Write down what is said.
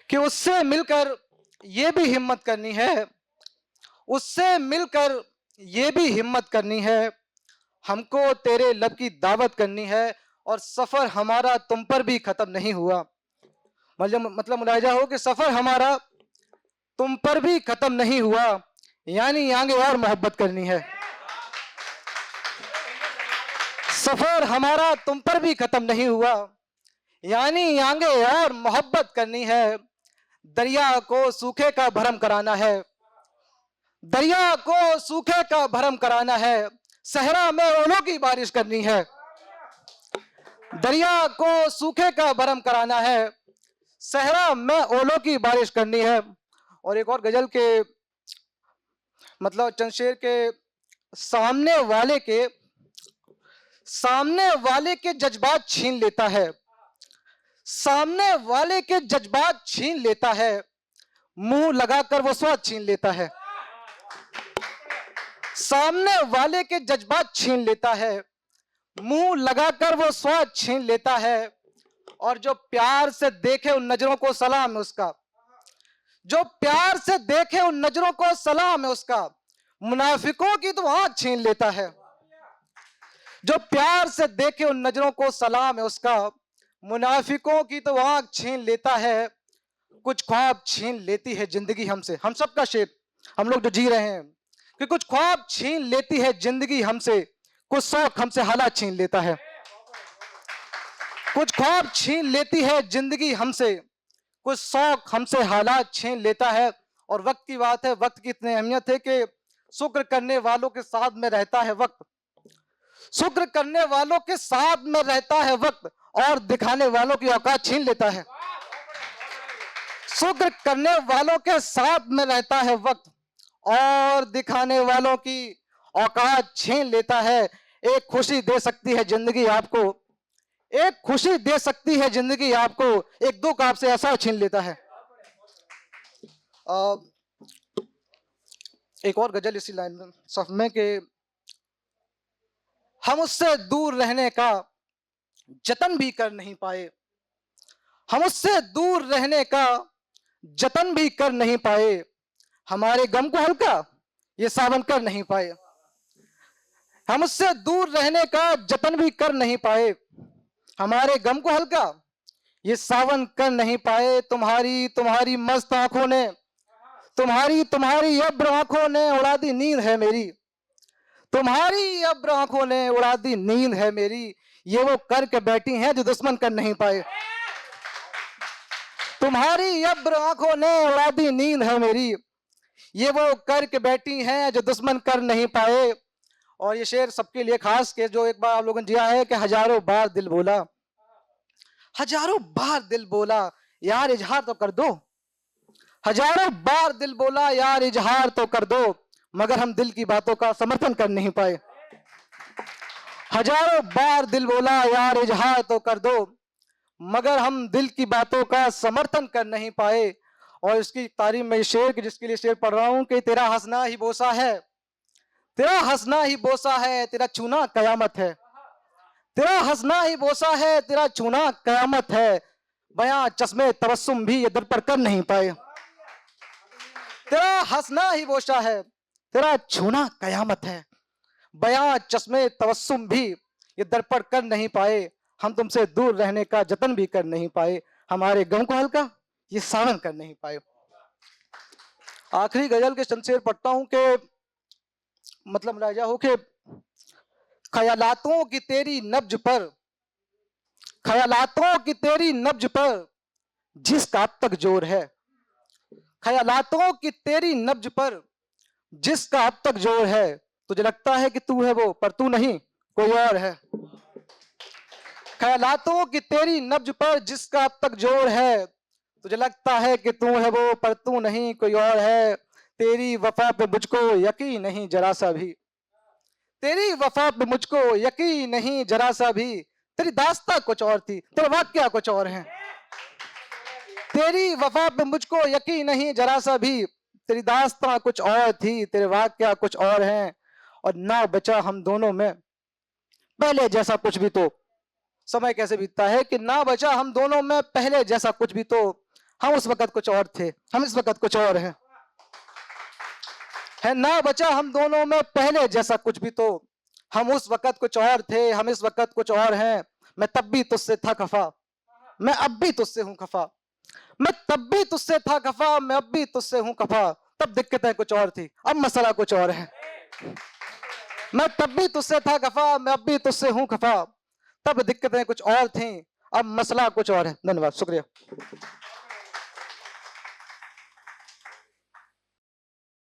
कि उससे मिलकर ये भी हिम्मत करनी है, उससे मिलकर ये भी हिम्मत करनी है, हमको तेरे लब की दावत करनी है, और सफर हमारा तुम पर भी खत्म नहीं हुआ। मतलब मुलाहिजा हो कि सफर हमारा तुम पर भी खत्म नहीं हुआ, यानी आगे और मोहब्बत करनी है। सफर हमारा तुम पर भी खत्म नहीं हुआ, यानी आगे और मोहब्बत करनी है। दरिया को सूखे का भरम कराना है, दरिया को सूखे का भरम कराना है, सहरा में ओलों की बारिश करनी है। दरिया को सूखे का भरम कराना है, सहरा में ओलों की बारिश करनी है। और एक और गजल के मतलब चंद शेर के सामने वाले के जज्बात छीन लेता है, सामने वाले के जज्बात छीन लेता है, मुंह लगाकर वो स्वाद छीन लेता है। सामने वाले के जज्बात छीन लेता है, मुंह लगाकर वो स्वाद छीन लेता है। और जो प्यार से देखे उन नजरों को सलाम है उसका, जो प्यार से देखे उन नजरों को सलाम है उसका, मुनाफिकों की तो आंख छीन लेता है। जो प्यार से देखे उन नजरों को सलाम है उसका, मुनाफिकों की तो आंख छीन लेता है। कुछ ख्वाब छीन लेती है जिंदगी हमसे, हम सबका शेर, हम लोग जो जी रहे हैं, कि कुछ ख्वाब छीन लेती है जिंदगी हमसे, कुछ शौक हमसे हालात छीन लेता है। कुछ ख्वाब छीन लेती है जिंदगी हमसे, कुछ शौक हमसे हालात छीन लेता है। और वक्त की बात है, वक्त की इतनी अहमियत है कि शुक्र करने वालों के साथ में रहता है वक्त, शुक्र करने वालों के साथ में रहता है वक्त, और दिखाने वालों की औकात छीन लेता है। शुक्र करने वालों के साथ में रहता है वक्त, और दिखाने वालों की औकात छीन लेता है। एक खुशी दे सकती है जिंदगी आपको, एक खुशी दे सकती है जिंदगी आपको, एक दुख आपसे ऐसा छीन लेता है। एक और गजल इसी लाइन में सफ में कि हम उससे दूर रहने का जतन भी कर नहीं पाए, हम उससे दूर रहने का जतन भी कर नहीं पाए, हमारे गम को हल्का ये सावन कर नहीं पाए। हम उससे दूर रहने का जतन भी कर नहीं पाए, हमारे गम को हल्का ये सावन कर नहीं पाए। तुम्हारी मस्त आंखों ने, तुम्हारी अब्र आंखों ने उड़ा दी नींद है मेरी, तुम्हारी अब्र आंखों ने उड़ा दी नींद है मेरी। ये वो करके बैठी हैं जो दुश्मन कर नहीं पाए, तुम्हारी अब्र आंखों ने उड़ा दी नींद है मेरी, ये वो करके बैठी हैं जो दुश्मन कर नहीं पाए। और ये शेर सबके लिए खास के जो एक बार आप लोगों ने जिया है कि हजारों बार दिल बोला, हजारों बार दिल बोला यार इजहार तो कर दो, हजारों बार दिल बोला यार इजहार तो कर दो, मगर हम दिल की बातों का समर्थन कर नहीं पाए। हजारों बार दिल बोला यार इजहार तो कर दो, मगर हम दिल की बातों का समर्थन कर नहीं पाए। और इसकी तारीफ में शेर की जिसके लिए शेर पढ़ रहा हूं कि तेरा हंसना ही बोसा है, तेरा हंसना ही बोसा है, तेरा छूना कयामत है, तेरा हंसना ही बोसा है, तेरा छूना कयामत है, बयां चश्मे तबस्सुम भी ये दर पर कर नहीं पाए। तेरा हंसना ही बोसा है, तेरा छूना कयामत है, बयां चश्मे तबस्सुम भी ये दर पर कर नहीं पाए। हम तुमसे दूर रहने का जतन भी कर नहीं पाए, हमारे गम को हल्का ये सावन कर नहीं पाए। आखिरी गजल के चंद शेर पढ़ता हूं कि मतलब मुलाहिजा हो कि ख्यालातों की तेरी नब्ज पर, ख्यालातों की तेरी नब्ज पर जिसका अब तक जोर है, ख्यालातों की तेरी नब्ज पर जिसका अब तक जोर है, तुझे लगता है कि तू है वो पर तू नहीं कोई और है। ख्यालातों की तेरी नब्ज पर जिसका अब तक जोर है, तुझे लगता है कि तू है वो पर तू नहीं कोई और है। तेरी वफा पे मुझको यकीन नहीं जरा सा भी, तेरी वफा पे मुझको यकीन नहीं जरा सा भी, तेरी दास्तां कुछ और थी तेरे वाकया कुछ और हैं। तेरी वफा पे मुझको यकीन नहीं जरा सा भी, तेरी दास्तां कुछ और थी तेरे वाकया कुछ और हैं। और ना बचा हम दोनों में पहले जैसा कुछ भी, तो समय कैसे बीतता है कि ना बचा हम दोनों में पहले जैसा कुछ भी, तो हम उस वक्त कुछ और थे, हम इस वक्त कुछ और हैं। है ना बचा हम दोनों में पहले जैसा कुछ भी, तो हम उस वक्त कुछ और थे, हम इस वक्त कुछ और हैं। मैं तब भी तुझसे था खफा, मैं अब भी तुझसे हूं खफा। मैं तब भी तुझसे था खफा, मैं अब भी तुझसे हूं खफा। तब दिक्कतें कुछ और थी, अब मसला कुछ और है। मैं तब भी तुझसे था खफा, मैं अब भी तुझसे हूं खफा। तब दिक्कतें कुछ और थी, अब मसला कुछ और है। धन्यवाद, शुक्रिया।